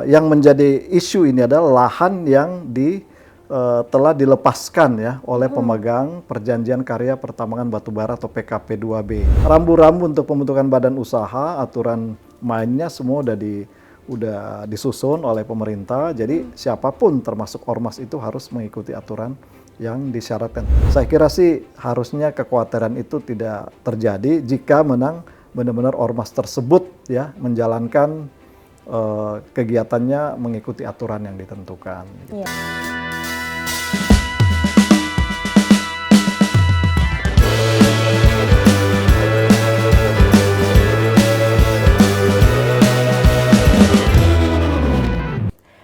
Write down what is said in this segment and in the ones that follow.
yang menjadi isu ini adalah lahan yang telah dilepaskan ya oleh pemegang Perjanjian Karya Pertambangan Batubara atau PKP 2B. Rambu-rambu untuk pembentukan badan usaha, aturan mainnya semua udah disusun oleh pemerintah. Jadi siapapun termasuk ormas itu harus mengikuti aturan yang disyaratkan. Saya kira sih harusnya kekhawatiran itu tidak terjadi jika benar-benar ormas tersebut ya menjalankan kegiatannya mengikuti aturan yang ditentukan. Iya.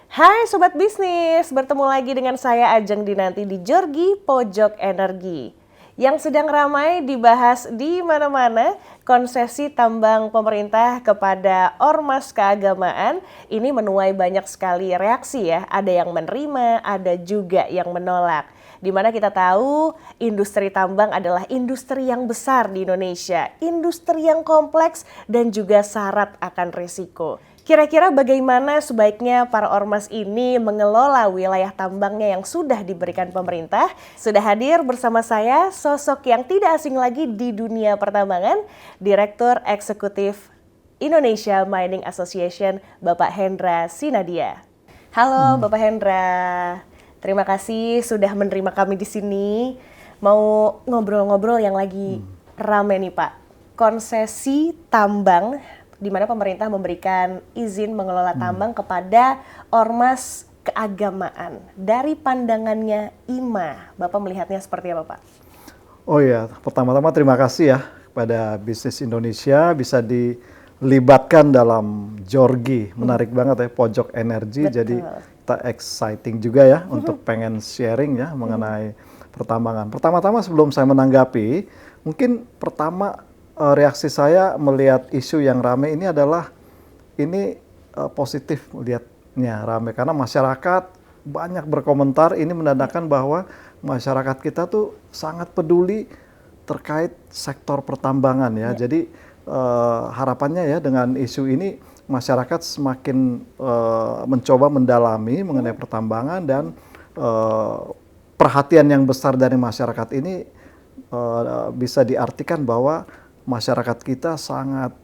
Hai Sobat Bisnis, bertemu lagi dengan saya Ajeng Dinanti di Jorgi Pojok Energi. Yang sedang ramai dibahas di mana-mana, konsesi tambang pemerintah kepada ormas keagamaan ini menuai banyak sekali reaksi ya. Ada yang menerima, ada juga yang menolak. Di mana kita tahu industri tambang adalah industri yang besar di Indonesia, industri yang kompleks dan juga syarat akan risiko. Kira-kira bagaimana sebaiknya para ormas ini mengelola wilayah tambangnya yang sudah diberikan pemerintah? Sudah hadir bersama saya sosok yang tidak asing lagi di dunia pertambangan, Direktur Eksekutif Indonesia Mining Association, Bapak Hendra Sinadia. Halo Bapak Hendra, terima kasih sudah menerima kami di sini. Mau ngobrol-ngobrol yang lagi rame nih Pak, konsesi tambang di mana pemerintah memberikan izin mengelola tambang kepada ormas keagamaan. Dari pandangannya IMA, Bapak melihatnya seperti apa, Pak? Oh ya, pertama-tama terima kasih ya kepada Bisnis Indonesia bisa dilibatkan dalam Jorgi. Menarik banget ya, Pojok Energi. Betul. Jadi kita exciting juga ya untuk pengen sharing ya mengenai pertambangan. Pertama-tama sebelum saya menanggapi, mungkin pertama reaksi saya melihat isu yang ramai ini adalah ini positif melihatnya ramai karena masyarakat banyak berkomentar. Ini menandakan bahwa masyarakat kita tuh sangat peduli terkait sektor pertambangan ya. Jadi harapannya ya dengan isu ini masyarakat semakin mencoba mendalami mengenai pertambangan dan perhatian yang besar dari masyarakat ini bisa diartikan bahwa masyarakat kita sangat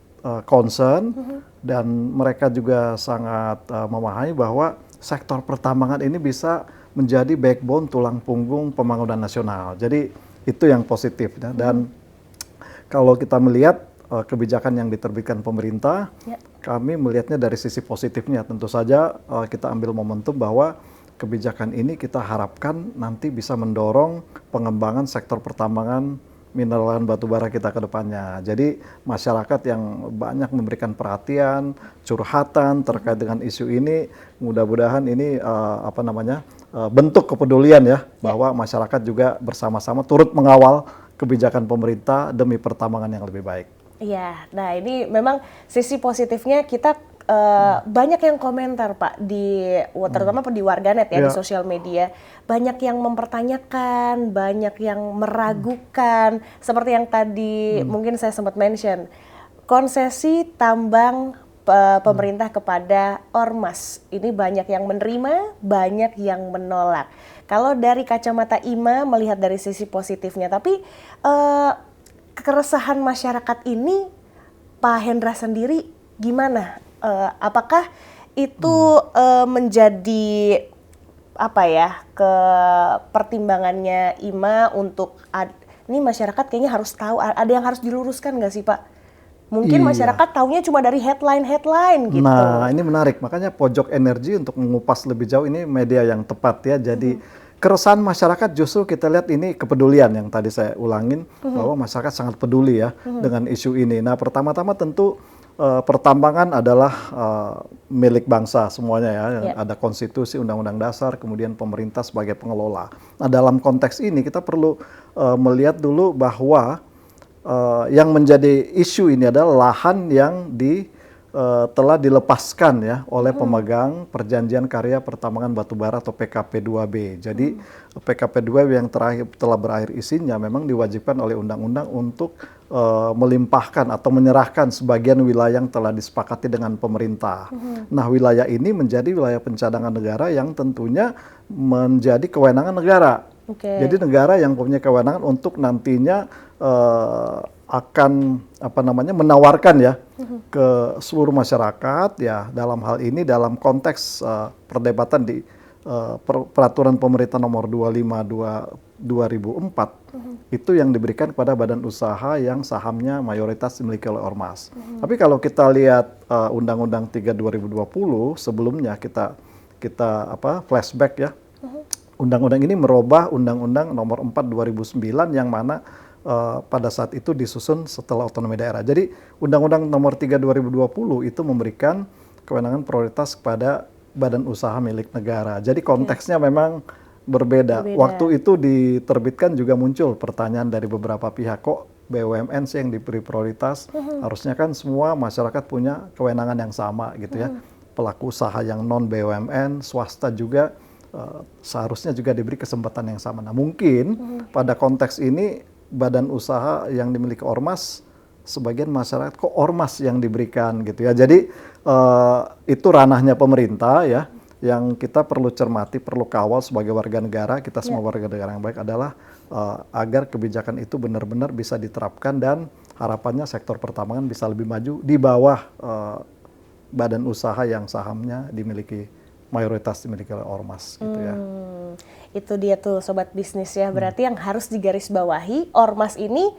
concern dan mereka juga sangat memahami bahwa sektor pertambangan ini bisa menjadi backbone tulang punggung pembangunan nasional. Jadi itu yang positif ya. Dan kalau kita melihat kebijakan yang diterbitkan pemerintah, kami melihatnya dari sisi positifnya. Tentu saja kita ambil momentum bahwa kebijakan ini kita harapkan nanti bisa mendorong pengembangan sektor pertambangan mineral batubara kita ke depannya. Jadi masyarakat yang banyak memberikan perhatian, curhatan terkait dengan isu ini, mudah-mudahan ini bentuk kepedulian ya bahwa masyarakat juga bersama-sama turut mengawal kebijakan pemerintah demi pertambangan yang lebih baik. Iya, nah ini memang sisi positifnya kita banyak yang komentar Pak terutama di warganet ya di sosial media, banyak yang mempertanyakan, banyak yang meragukan seperti yang tadi mungkin saya sempat mention konsesi tambang pemerintah kepada ormas ini banyak yang menerima, banyak yang menolak. Kalau dari kacamata IMA melihat dari sisi positifnya, tapi keresahan masyarakat ini Pak Hendra sendiri gimana? Apakah itu menjadi ke pertimbangannya IMA untuk ini masyarakat kayaknya harus tahu, ada yang harus diluruskan nggak sih Pak? Mungkin masyarakat taunya cuma dari headline gitu. Nah ini menarik, makanya Pojok Energi untuk mengupas lebih jauh ini media yang tepat ya. Jadi keresahan masyarakat justru kita lihat ini kepedulian yang tadi saya ulangin bahwa masyarakat sangat peduli ya dengan isu ini. Nah pertama-tama tentu pertambangan adalah milik bangsa semuanya ya. Ada konstitusi, undang-undang dasar, kemudian pemerintah sebagai pengelola. Nah dalam konteks ini kita perlu melihat dulu bahwa yang menjadi isu ini adalah lahan yang telah dilepaskan ya oleh pemegang Perjanjian Karya Pertambangan Batubara atau PKP2B. Jadi PKP2B yang terakhir telah berakhir isinya memang diwajibkan oleh undang-undang untuk melimpahkan atau menyerahkan sebagian wilayah yang telah disepakati dengan pemerintah. Nah, wilayah ini menjadi wilayah pencadangan negara yang tentunya menjadi kewenangan negara. Jadi negara yang punya kewenangan untuk nantinya akan menawarkan ya ke seluruh masyarakat ya, dalam hal ini dalam konteks perdebatan di peraturan pemerintah nomor 25/2004 itu yang diberikan kepada badan usaha yang sahamnya mayoritas dimiliki oleh ormas. Tapi kalau kita lihat Undang-Undang 3/2020 sebelumnya kita flashback ya. Undang-undang ini merubah Undang-Undang nomor 4/2009 yang mana pada saat itu disusun setelah otonomi daerah. Jadi Undang-Undang nomor 3/2020 itu memberikan kewenangan prioritas kepada badan usaha milik negara. Jadi konteksnya memang berbeda. Waktu itu diterbitkan juga muncul pertanyaan dari beberapa pihak, kok BUMN sih yang diberi prioritas? Harusnya kan semua masyarakat punya kewenangan yang sama gitu ya. Pelaku usaha yang non BUMN, swasta juga seharusnya juga diberi kesempatan yang sama. Nah, mungkin pada konteks ini badan usaha yang dimiliki ormas, sebagian masyarakat kok ormas yang diberikan gitu ya. Jadi itu ranahnya pemerintah ya, yang kita perlu cermati, perlu kawal sebagai warga negara, kita semua warga negara yang baik adalah agar kebijakan itu benar-benar bisa diterapkan dan harapannya sektor pertambangan bisa lebih maju di bawah badan usaha yang sahamnya mayoritas dimiliki oleh ormas gitu ya. Itu dia tuh sobat bisnis ya, berarti yang harus digarisbawahi, ormas ini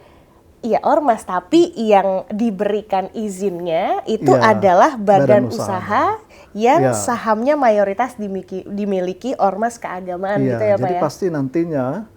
ya ormas, tapi yang diberikan izinnya itu adalah badan usaha yang sahamnya mayoritas dimiliki ormas keagamaan gitu ya Pak ya. Jadi pasti nantinya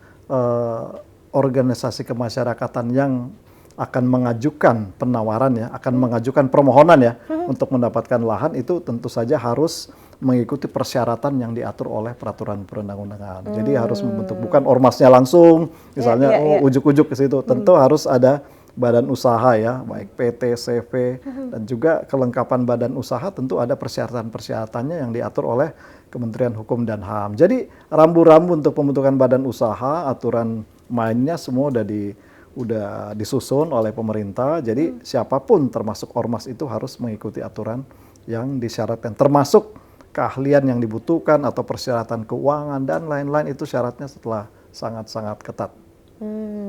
organisasi kemasyarakatan yang akan mengajukan penawaran ya, akan mengajukan permohonan ya untuk mendapatkan lahan itu tentu saja harus mengikuti persyaratan yang diatur oleh peraturan perundang-undangan. Jadi harus membentuk, bukan ormasnya langsung, misalnya ujuk-ujuk ke situ. Tentu harus ada badan usaha ya, baik PT, CV, dan juga kelengkapan badan usaha tentu ada persyaratan-persyaratannya yang diatur oleh Kementerian Hukum dan HAM. Jadi rambu-rambu untuk pembentukan badan usaha, aturan mainnya semua udah disusun oleh pemerintah. Jadi siapapun termasuk ormas itu harus mengikuti aturan yang disyaratkan, termasuk keahlian yang dibutuhkan atau persyaratan keuangan dan lain-lain, itu syaratnya setelah sangat-sangat ketat.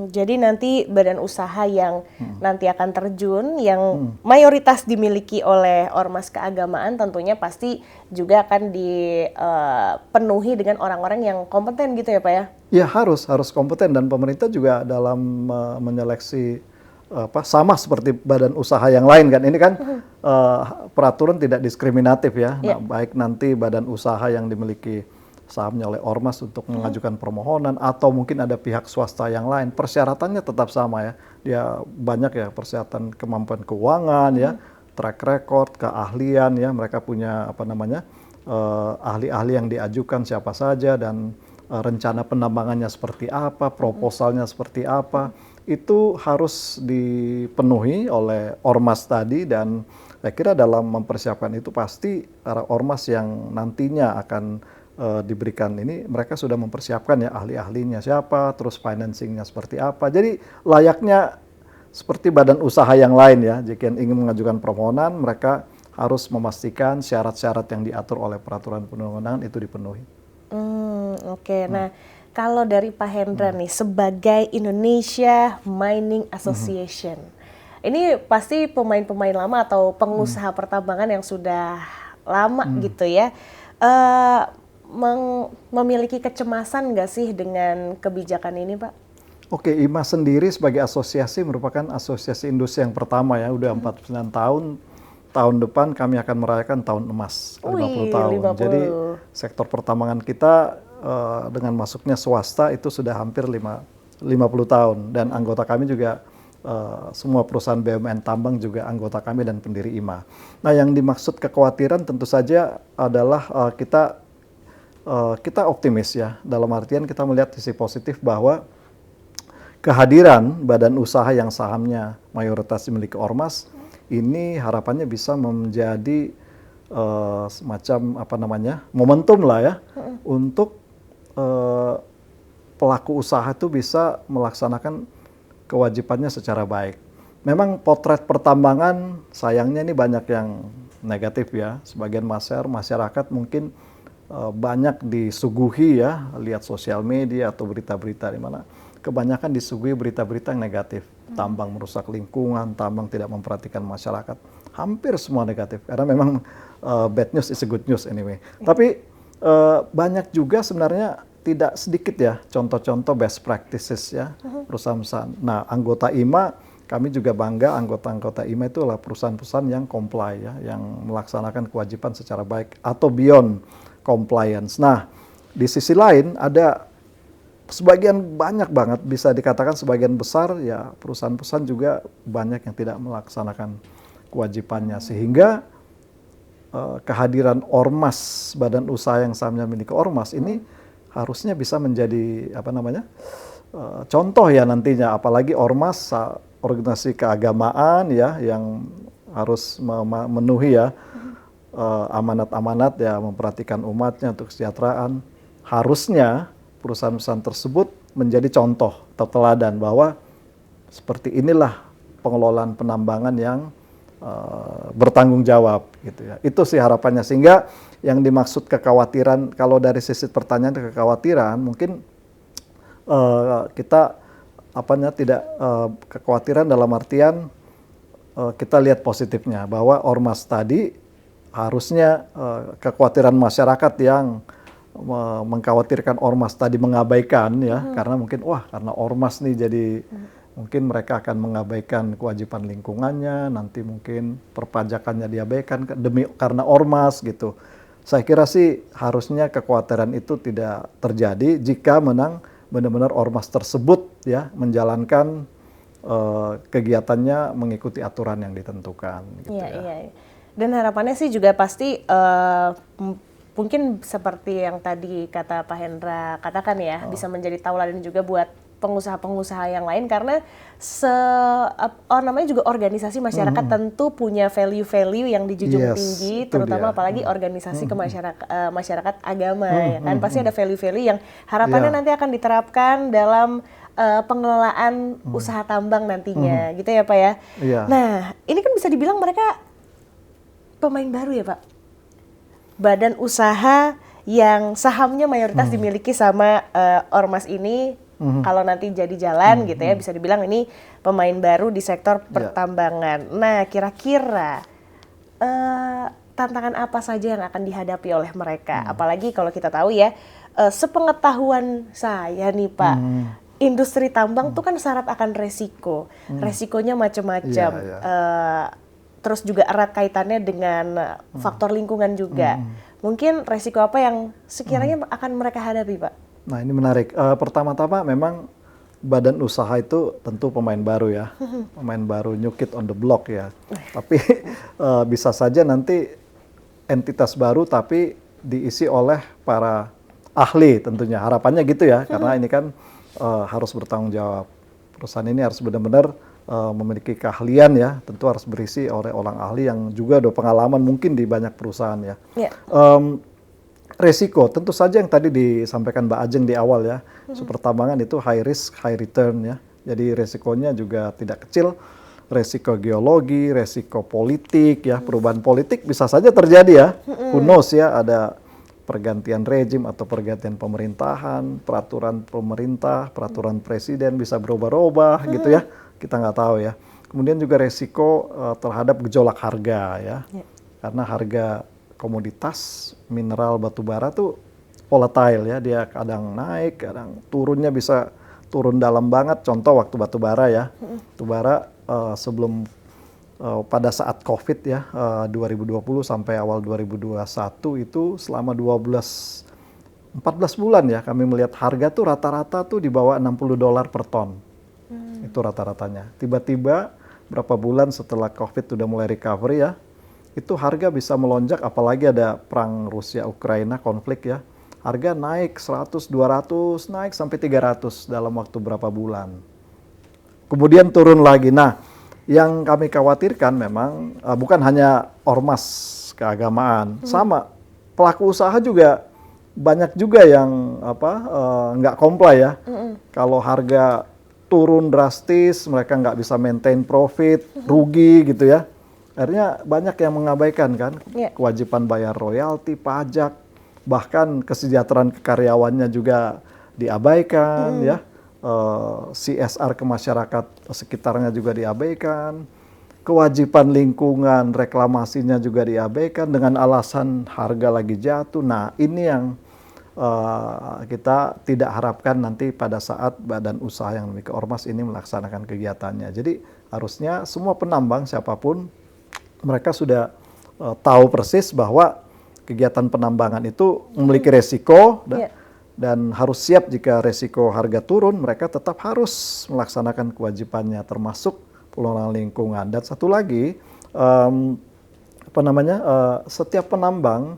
Jadi nanti badan usaha yang nanti akan terjun, yang mayoritas dimiliki oleh ormas keagamaan, tentunya pasti juga akan dipenuhi dengan orang-orang yang kompeten gitu ya Pak ya? Ya harus kompeten, dan pemerintah juga dalam menyeleksi sama seperti badan usaha yang lain kan. Ini kan peraturan tidak diskriminatif ya. Nah, baik nanti badan usaha yang dimiliki sahamnya oleh ormas untuk mengajukan permohonan atau mungkin ada pihak swasta yang lain, persyaratannya tetap sama ya. Dia banyak ya, persyaratan kemampuan keuangan ya, track record, keahlian ya, mereka punya ahli-ahli yang diajukan siapa saja, dan rencana penambangannya seperti apa, proposalnya seperti apa, itu harus dipenuhi oleh ormas tadi. Dan saya kira dalam mempersiapkan itu pasti para ormas yang nantinya akan diberikan ini, mereka sudah mempersiapkan ya ahli-ahlinya siapa, terus financingnya seperti apa. Jadi layaknya seperti badan usaha yang lain ya, jika ingin mengajukan permohonan, mereka harus memastikan syarat-syarat yang diatur oleh peraturan perundang-undangan itu dipenuhi. Oke. Nah, kalau dari Pak Hendra nih sebagai Indonesia Mining Association, ini pasti pemain-pemain lama atau pengusaha pertambangan yang sudah lama gitu ya, memiliki kecemasan nggak sih dengan kebijakan ini Pak? Oke, IMA sendiri sebagai asosiasi merupakan asosiasi industri yang pertama ya, udah 49 tahun. Tahun depan kami akan merayakan tahun emas, 50 tahun. 50. Jadi sektor pertambangan kita dengan masuknya swasta itu sudah hampir 50 tahun. Dan anggota kami juga, semua perusahaan BUMN tambang juga anggota kami dan pendiri IMA. Nah, yang dimaksud kekhawatiran tentu saja adalah kita optimis ya, dalam artian kita melihat sisi positif bahwa kehadiran badan usaha yang sahamnya mayoritas dimiliki ormas ini harapannya bisa menjadi semacam apa namanya momentum lah ya untuk pelaku usaha itu bisa melaksanakan kewajibannya secara baik. Memang potret pertambangan sayangnya ini banyak yang negatif ya. Sebagian masyarakat mungkin banyak disuguhi ya, lihat sosial media atau berita-berita di mana kebanyakan disuguhi berita-berita yang negatif. Tambang merusak lingkungan, tambang tidak memperhatikan masyarakat. Hampir semua negatif karena memang bad news is a good news anyway. Tapi banyak juga sebenarnya tidak sedikit ya contoh-contoh best practices ya perusahaan-perusahaan. Nah, anggota IMA kami juga bangga anggota-anggota IMA itu adalah perusahaan-perusahaan yang comply ya, yang melaksanakan kewajiban secara baik atau beyond compliance. Nah, di sisi lain ada sebagian banyak banget bisa dikatakan sebagian besar ya perusahaan-perusahaan juga banyak yang tidak melaksanakan kewajibannya sehingga kehadiran ormas badan usaha yang sahamnya milik ormas ini harusnya bisa menjadi apa namanya contoh ya nantinya apalagi ormas organisasi keagamaan ya yang harus memenuhi ya amanat-amanat ya memperhatikan umatnya untuk kesejahteraan harusnya perusahaan-perusahaan tersebut menjadi contoh atau teladan bahwa seperti inilah pengelolaan penambangan yang bertanggung jawab gitu ya. Itu sih harapannya sehingga yang dimaksud kekhawatiran kalau dari sisi pertanyaan kekhawatiran mungkin kita tidak kekhawatiran dalam artian kita lihat positifnya bahwa ormas tadi harusnya kekhawatiran masyarakat yang mengkhawatirkan ormas tadi mengabaikan ya karena mungkin karena ormas nih jadi mungkin mereka akan mengabaikan kewajiban lingkungannya, nanti mungkin perpajakannya diabaikan karena ormas gitu. Saya kira sih harusnya kekhawatiran itu tidak terjadi jika benar-benar ormas tersebut ya menjalankan kegiatannya mengikuti aturan yang ditentukan. Gitu Iya. Dan harapannya sih juga pasti mungkin seperti yang tadi kata Pak Hendra katakan ya bisa menjadi tauladan juga buat pengusaha-pengusaha yang lain karena namanya juga organisasi masyarakat tentu punya value-value yang dijunjung tinggi terutama apalagi organisasi masyarakat agama ya kan pasti ada value-value yang harapannya nanti akan diterapkan dalam pengelolaan usaha tambang nantinya gitu ya Pak ya. Nah ini kan bisa dibilang mereka pemain baru ya Pak, badan usaha yang sahamnya mayoritas dimiliki sama ormas ini. Kalau nanti jadi jalan gitu ya bisa dibilang ini pemain baru di sektor pertambangan. Nah kira-kira tantangan apa saja yang akan dihadapi oleh mereka? Apalagi kalau kita tahu ya sepengetahuan saya nih Pak, industri tambang tuh kan syarat akan resiko, resikonya macam-macam. Terus juga erat kaitannya dengan faktor lingkungan juga. Mungkin resiko apa yang sekiranya akan mereka hadapi Pak? Nah ini menarik. Pertama-tama memang badan usaha itu tentu pemain baru ya, pemain baru new kid on the block ya. Tapi bisa saja nanti entitas baru tapi diisi oleh para ahli tentunya. Harapannya gitu ya, karena ini kan harus bertanggung jawab. Perusahaan ini harus benar-benar memiliki keahlian ya, tentu harus berisi oleh orang ahli yang juga ada pengalaman mungkin di banyak perusahaan ya. Resiko tentu saja yang tadi disampaikan Mbak Ajeng di awal ya, pertambangan itu high risk, high return ya. Jadi resikonya juga tidak kecil, resiko geologi, resiko politik ya, perubahan politik bisa saja terjadi ya. Who knows ya, ada pergantian rejim atau pergantian pemerintahan, peraturan pemerintah, peraturan presiden bisa berubah-ubah gitu ya. Kita nggak tahu ya. Kemudian juga resiko terhadap gejolak harga ya, karena harga komoditas mineral batu bara tuh volatile ya, dia kadang naik, kadang turunnya bisa turun dalam banget. Contoh waktu batu bara ya, batu bara sebelum pada saat COVID ya 2020 sampai awal 2021 itu selama 14 bulan ya kami melihat harga tuh rata-rata tuh di bawah $60 per ton. Itu rata-ratanya. Tiba-tiba berapa bulan setelah COVID udah mulai recovery ya, itu harga bisa melonjak apalagi ada perang Rusia-Ukraina konflik ya. Harga naik 100, 200, naik sampai 300 dalam waktu berapa bulan. Kemudian turun lagi. Nah, yang kami khawatirkan memang bukan hanya ormas keagamaan, sama pelaku usaha juga banyak juga yang nggak comply ya. Kalau harga turun drastis, mereka nggak bisa maintain profit, rugi gitu ya. Akhirnya banyak yang mengabaikan kan kewajiban bayar royalti, pajak, bahkan kesejahteraan karyawannya juga diabaikan ya. CSR ke masyarakat sekitarnya juga diabaikan, kewajiban lingkungan reklamasinya juga diabaikan dengan alasan harga lagi jatuh. Nah ini yang kita tidak harapkan nanti pada saat badan usaha yang memiliki ormas ini melaksanakan kegiatannya. Jadi harusnya semua penambang siapapun mereka sudah tahu persis bahwa kegiatan penambangan itu memiliki resiko dan harus siap jika resiko harga turun, mereka tetap harus melaksanakan kewajibannya termasuk pengelolaan lingkungan. Dan satu lagi, setiap penambang,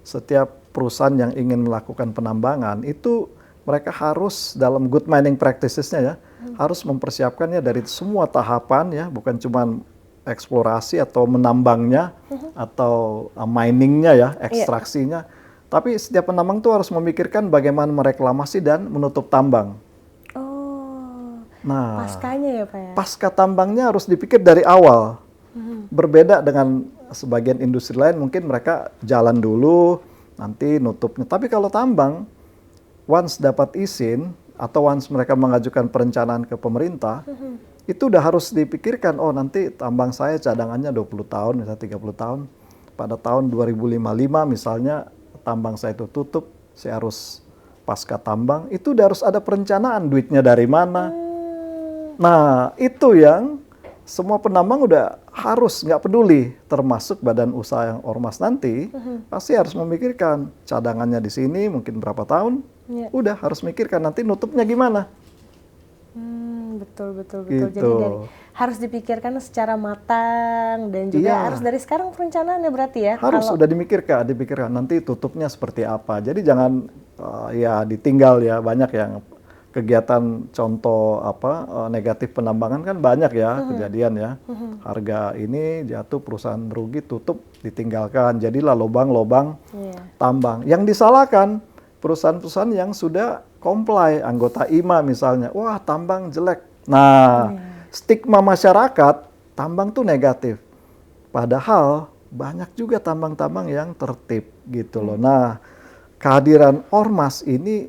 setiap perusahaan yang ingin melakukan penambangan itu mereka harus dalam good mining practices-nya ya, harus mempersiapkannya dari semua tahapan ya, bukan cuma eksplorasi atau menambangnya atau miningnya ya, ekstraksinya. Tapi setiap penambang tuh harus memikirkan bagaimana mereklamasi dan menutup tambang. Oh, nah, paskanya ya Pak ya? Pasca tambangnya harus dipikir dari awal. Berbeda dengan sebagian industri lain, mungkin mereka jalan dulu, nanti nutupnya. Tapi kalau tambang, once dapat izin, atau once mereka mengajukan perencanaan ke pemerintah, itu udah harus dipikirkan, oh nanti tambang saya cadangannya 20 tahun, misalnya 30 tahun. Pada tahun 2055 misalnya, tambang saya itu tutup, saya harus pasca tambang, itu udah harus ada perencanaan, duitnya dari mana. Nah, itu yang semua penambang udah harus, nggak peduli, termasuk badan usaha yang ormas nanti, pasti harus memikirkan cadangannya di sini mungkin berapa tahun, udah harus mikirkan nanti nutupnya gimana. Betul. Gitu. Jadi harus dipikirkan secara matang dan juga harus dari sekarang perencanaannya berarti ya. Harus udah dipikirkan nanti tutupnya seperti apa. Jadi jangan ya ditinggal ya, banyak yang kegiatan contoh negatif penambangan kan banyak ya kejadian ya. Harga ini jatuh, perusahaan rugi, tutup, ditinggalkan. Jadilah lubang-lubang tambang. Yang disalahkan perusahaan-perusahaan yang sudah comply, anggota IMA misalnya. Wah, tambang jelek. Nah, stigma masyarakat tambang tuh negatif. Padahal banyak juga tambang-tambang yang tertib gitu loh. Nah, kehadiran ormas ini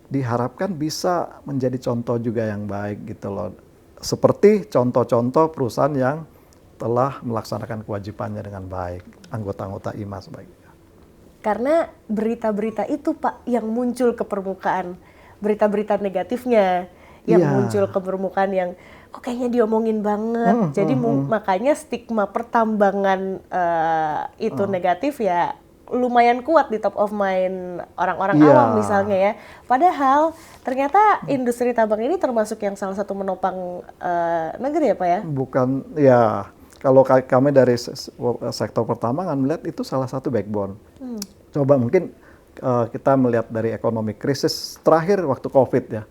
diharapkan bisa menjadi contoh juga yang baik gitu loh. Seperti contoh-contoh perusahaan yang telah melaksanakan kewajibannya dengan baik, anggota-anggota IMA sebaiknya. Karena berita-berita itu Pak yang muncul ke permukaan, berita-berita negatifnya yang muncul ke permukaan yang kayaknya diomongin banget. Jadi makanya stigma pertambangan itu negatif ya lumayan kuat di top of mind orang-orang awam misalnya ya. Padahal ternyata industri tambang ini termasuk yang salah satu menopang negeri ya Pak ya? Bukan, ya kalau kami dari sektor pertambangan melihat itu salah satu backbone. Coba mungkin kita melihat dari ekonomi krisis terakhir waktu COVID ya.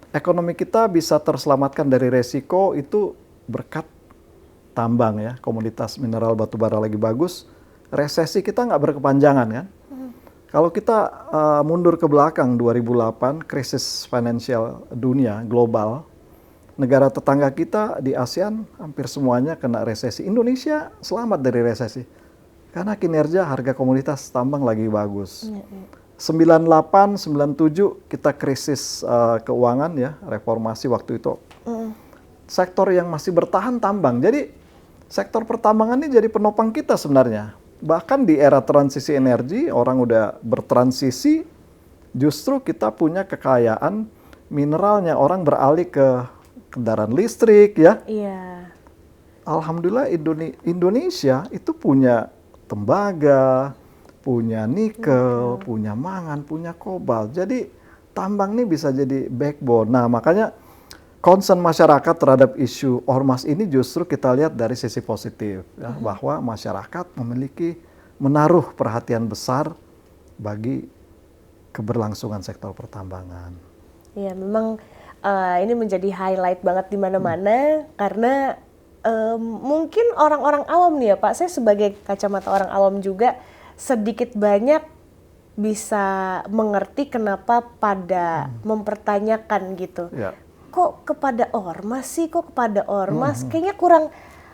Ekonomi kita bisa terselamatkan dari resiko itu berkat tambang ya, komoditas mineral batubara lagi bagus, resesi kita nggak berkepanjangan kan. Kalau kita mundur ke belakang 2008, krisis finansial dunia global, negara tetangga kita di ASEAN hampir semuanya kena resesi. Indonesia selamat dari resesi karena kinerja harga komoditas tambang lagi bagus. 98, 97 kita krisis keuangan ya, reformasi waktu itu. Sektor yang masih bertahan tambang. Jadi sektor pertambangan ini jadi penopang kita sebenarnya. Bahkan di era transisi energi, orang udah bertransisi, justru kita punya kekayaan mineralnya. Orang beralih ke kendaraan listrik ya. Alhamdulillah Indonesia itu punya tembaga, punya nikel, punya mangan, punya kobalt. Jadi tambang ini bisa jadi backbone. Nah makanya concern masyarakat terhadap isu ormas ini justru kita lihat dari sisi positif. Ya, bahwa masyarakat menaruh perhatian besar bagi keberlangsungan sektor pertambangan. Iya memang ini menjadi highlight banget di mana-mana karena mungkin orang-orang awam nih ya Pak, saya sebagai kacamata orang awam juga sedikit banyak bisa mengerti kenapa pada mempertanyakan gitu. Ya. Kok kepada ormas sih, kok kepada ormas, kayaknya kurang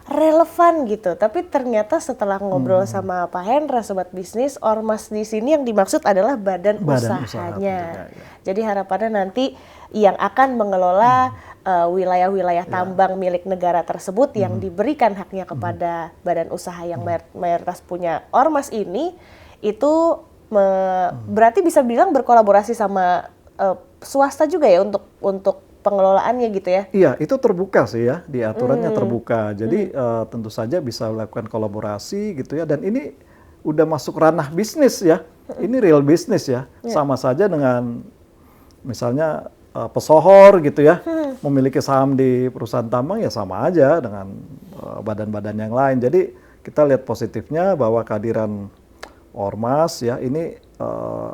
relevan gitu. Tapi ternyata setelah ngobrol sama Pak Hendra, Sobat Bisnis, ormas di sini yang dimaksud adalah badan Usaha usahanya. juga, ya. Jadi harapannya nanti yang akan mengelola wilayah-wilayah tambang milik negara tersebut yang diberikan haknya kepada badan usaha yang mayoritas punya ormas ini, itu berarti bisa bilang berkolaborasi sama swasta juga ya untuk pengelolaannya gitu ya? Iya, itu terbuka sih ya, di aturannya terbuka. Jadi tentu saja bisa melakukan kolaborasi gitu ya. Dan ini udah masuk ranah bisnis ya. Ini real bisnis ya. Sama saja dengan misalnya pesohor gitu ya, memiliki saham di perusahaan tambang ya sama aja dengan badan-badan yang lain. Jadi kita lihat positifnya bahwa kehadiran ormas ya ini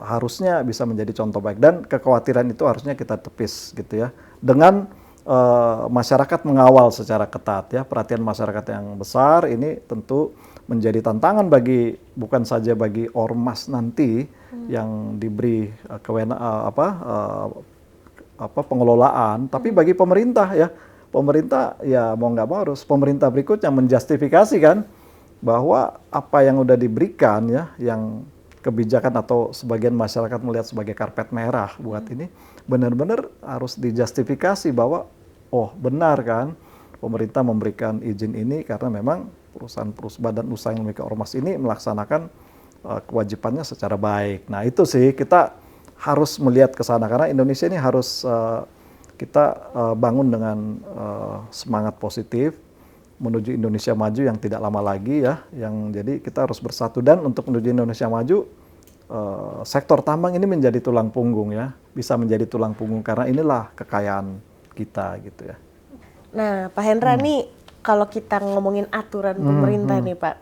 harusnya bisa menjadi contoh baik, dan kekhawatiran itu harusnya kita tepis gitu ya dengan masyarakat mengawal secara ketat ya. Perhatian masyarakat yang besar ini tentu menjadi tantangan bagi bukan saja bagi ormas nanti yang diberi pengelolaan, tapi bagi pemerintah ya. Pemerintah ya mau nggak mau harus pemerintah berikutnya menjustifikasikan bahwa apa yang udah diberikan ya, yang kebijakan atau sebagian masyarakat melihat sebagai karpet merah buat ini, benar-benar harus dijustifikasi bahwa oh benar kan pemerintah memberikan izin ini karena memang perusahaan-perusahaan badan usaha yang memiliki ormas ini melaksanakan kewajibannya secara baik. Nah itu sih kita harus melihat ke sana karena Indonesia ini harus kita bangun dengan semangat positif menuju Indonesia maju yang tidak lama lagi ya, yang jadi kita harus bersatu. Dan untuk menuju Indonesia maju, sektor tambang ini menjadi tulang punggung ya, bisa menjadi tulang punggung karena inilah kekayaan kita gitu ya. Nah Pak Hendra nih, kalau kita ngomongin aturan pemerintah nih Pak,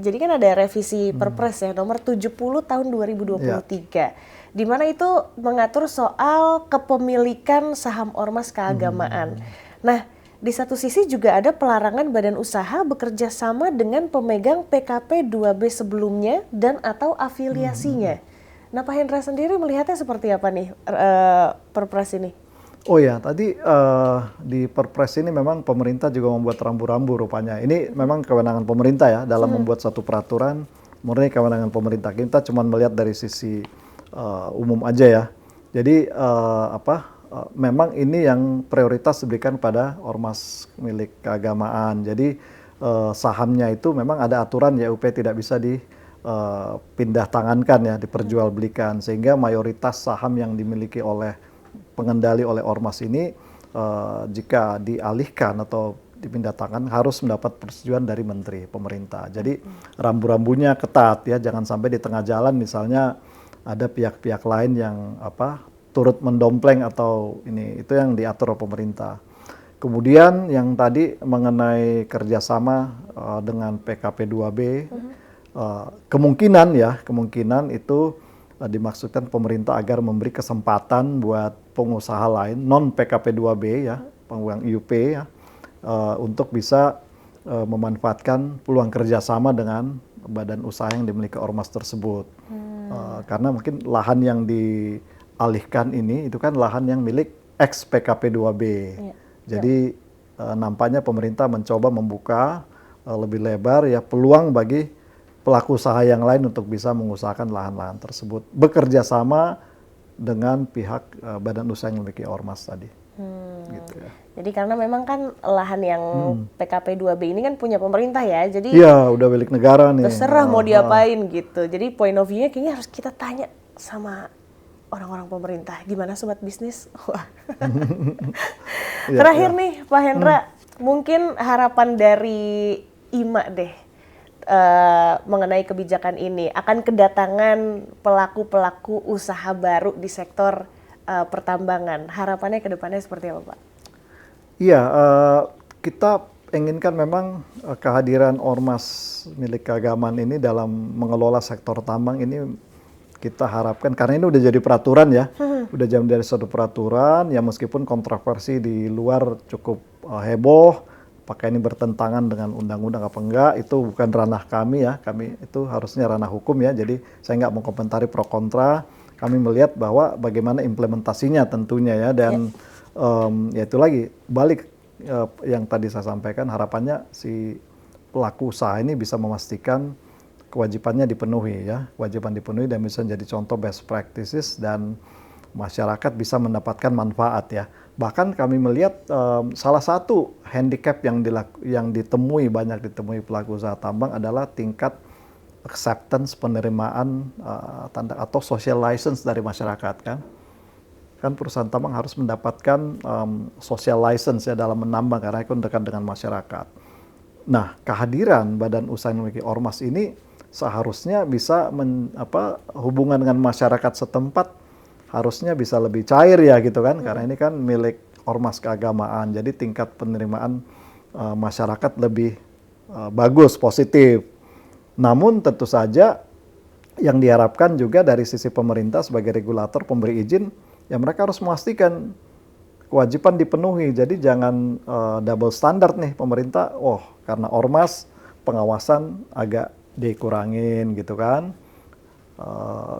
jadi kan ada revisi Perpres ya nomor 70 tahun 2023, di mana itu mengatur soal kepemilikan saham ormas keagamaan. Nah di satu sisi juga ada pelarangan badan usaha bekerja sama dengan pemegang PKP 2B sebelumnya dan atau afiliasinya. Nah Pak Hendra sendiri melihatnya seperti apa nih Perpres ini? Oh ya, tadi di Perpres ini memang pemerintah juga membuat rambu-rambu rupanya. Ini memang kewenangan pemerintah ya dalam membuat satu peraturan, murni kewenangan pemerintah. Kita cuma melihat dari sisi umum aja ya. Jadi memang ini yang prioritas diberikan pada ormas milik keagamaan. Jadi sahamnya itu memang ada aturan ya, UP tidak bisa dipindah tangankan ya, diperjualbelikan, sehingga mayoritas saham yang dimiliki oleh pengendali oleh ormas ini jika dialihkan atau dipindah tangan harus mendapat persetujuan dari menteri pemerintah. Jadi rambu-rambunya ketat ya, jangan sampai di tengah jalan misalnya ada pihak-pihak lain yang turut mendompleng atau ini, itu yang diatur oleh pemerintah. Kemudian yang tadi mengenai kerjasama dengan PKP 2B, kemungkinan itu dimaksudkan pemerintah agar memberi kesempatan buat pengusaha lain non PKP 2B ya, pemegang IUP ya, untuk bisa memanfaatkan peluang kerjasama dengan badan usaha yang dimiliki ormas tersebut. Karena mungkin lahan yang dialihkan ini itu kan lahan yang milik ex PKP 2B. Ya. Jadi nampaknya pemerintah mencoba membuka lebih lebar ya peluang bagi pelaku usaha yang lain untuk bisa mengusahakan lahan-lahan tersebut, bekerja sama dengan pihak badan usaha yang memiliki ormas tadi. Gitu ya. Jadi karena memang kan lahan yang PKP 2B ini kan punya pemerintah ya, jadi iya udah milik negara nih. Terserah mau diapain gitu. Jadi point of view-nya kayaknya harus kita tanya sama orang-orang pemerintah. Gimana Sobat Bisnis? Terakhir nih Pak Hendra, mungkin harapan dari IMA deh mengenai kebijakan ini. Akan kedatangan pelaku-pelaku usaha baru di sektor pertambangan. Harapannya ke depannya seperti apa Pak? Iya, kita inginkan memang kehadiran ormas milik keagamaan ini dalam mengelola sektor tambang ini kita harapkan, karena ini udah jadi peraturan ya, udah jadi suatu peraturan ya, meskipun kontroversi di luar cukup heboh, apakah ini bertentangan dengan undang-undang apa enggak, itu bukan ranah kami ya, kami itu harusnya ranah hukum ya, jadi saya nggak mau komentari pro kontra, kami melihat bahwa bagaimana implementasinya tentunya ya, dan ya itu lagi, balik yang tadi saya sampaikan, harapannya si pelaku usaha ini bisa memastikan kewajibannya dipenuhi ya, kewajiban dipenuhi dan bisa jadi contoh best practices dan masyarakat bisa mendapatkan manfaat ya. Bahkan kami melihat salah satu handicap yang ditemui banyak ditemui pelaku usaha tambang adalah tingkat acceptance penerimaan atau social license dari masyarakat kan. Kan perusahaan tambang harus mendapatkan social license ya dalam menambang karena itu dekat dengan masyarakat. Nah, kehadiran badan usaha yang memiliki ormas ini seharusnya bisa hubungan dengan masyarakat setempat harusnya bisa lebih cair ya gitu kan, karena ini kan milik ormas keagamaan, jadi tingkat penerimaan masyarakat lebih bagus, positif. Namun tentu saja yang diharapkan juga dari sisi pemerintah sebagai regulator pemberi izin, ya mereka harus memastikan kewajiban dipenuhi, jadi jangan double standard nih pemerintah, karena ormas pengawasan agak dikurangin gitu kan.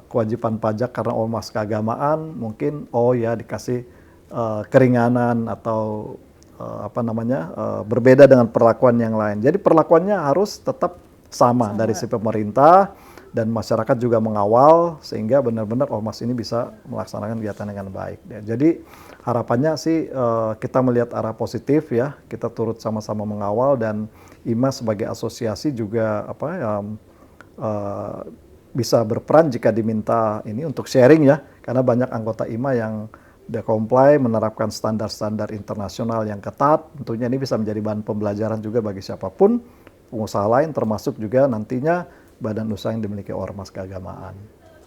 Kewajiban pajak karena ormas keagamaan mungkin dikasih keringanan atau berbeda dengan perlakuan yang lain. Jadi perlakuannya harus tetap sama dari si pemerintah dan masyarakat juga mengawal sehingga benar-benar ormas ini bisa melaksanakan kegiatan dengan baik. Jadi harapannya sih kita melihat arah positif ya, kita turut sama-sama mengawal dan IMA sebagai asosiasi juga bisa berperan jika diminta ini untuk sharing ya, karena banyak anggota IMA yang udah comply menerapkan standar-standar internasional yang ketat, tentunya ini bisa menjadi bahan pembelajaran juga bagi siapapun, pengusaha lain termasuk juga nantinya badan usaha yang dimiliki ormas keagamaan.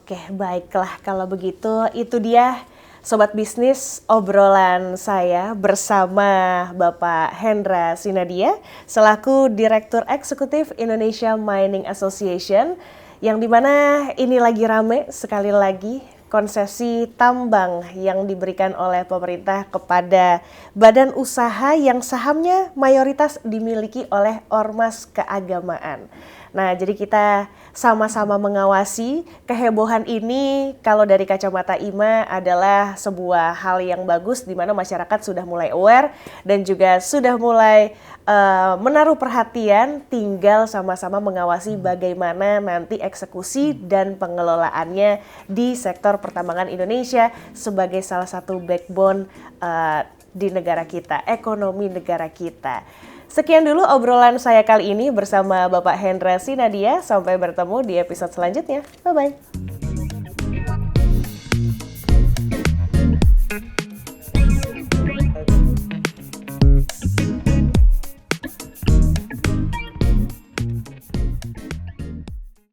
Oke, baiklah kalau begitu itu dia Sobat Bisnis obrolan saya bersama Bapak Hendra Sinadia selaku Direktur Eksekutif Indonesia Mining Association. Yang dimana ini lagi rame sekali lagi konsesi tambang yang diberikan oleh pemerintah kepada badan usaha yang sahamnya mayoritas dimiliki oleh ormas keagamaan. Nah, jadi kita sama-sama mengawasi kehebohan ini. Kalau dari kacamata IMA adalah sebuah hal yang bagus di mana masyarakat sudah mulai aware dan juga sudah mulai menaruh perhatian, tinggal sama-sama mengawasi bagaimana nanti eksekusi dan pengelolaannya di sektor pertambangan Indonesia sebagai salah satu backbone di negara kita, ekonomi negara kita. Sekian dulu obrolan saya kali ini bersama Bapak Hendra Sinadia. Sampai bertemu di episode selanjutnya. Bye-bye.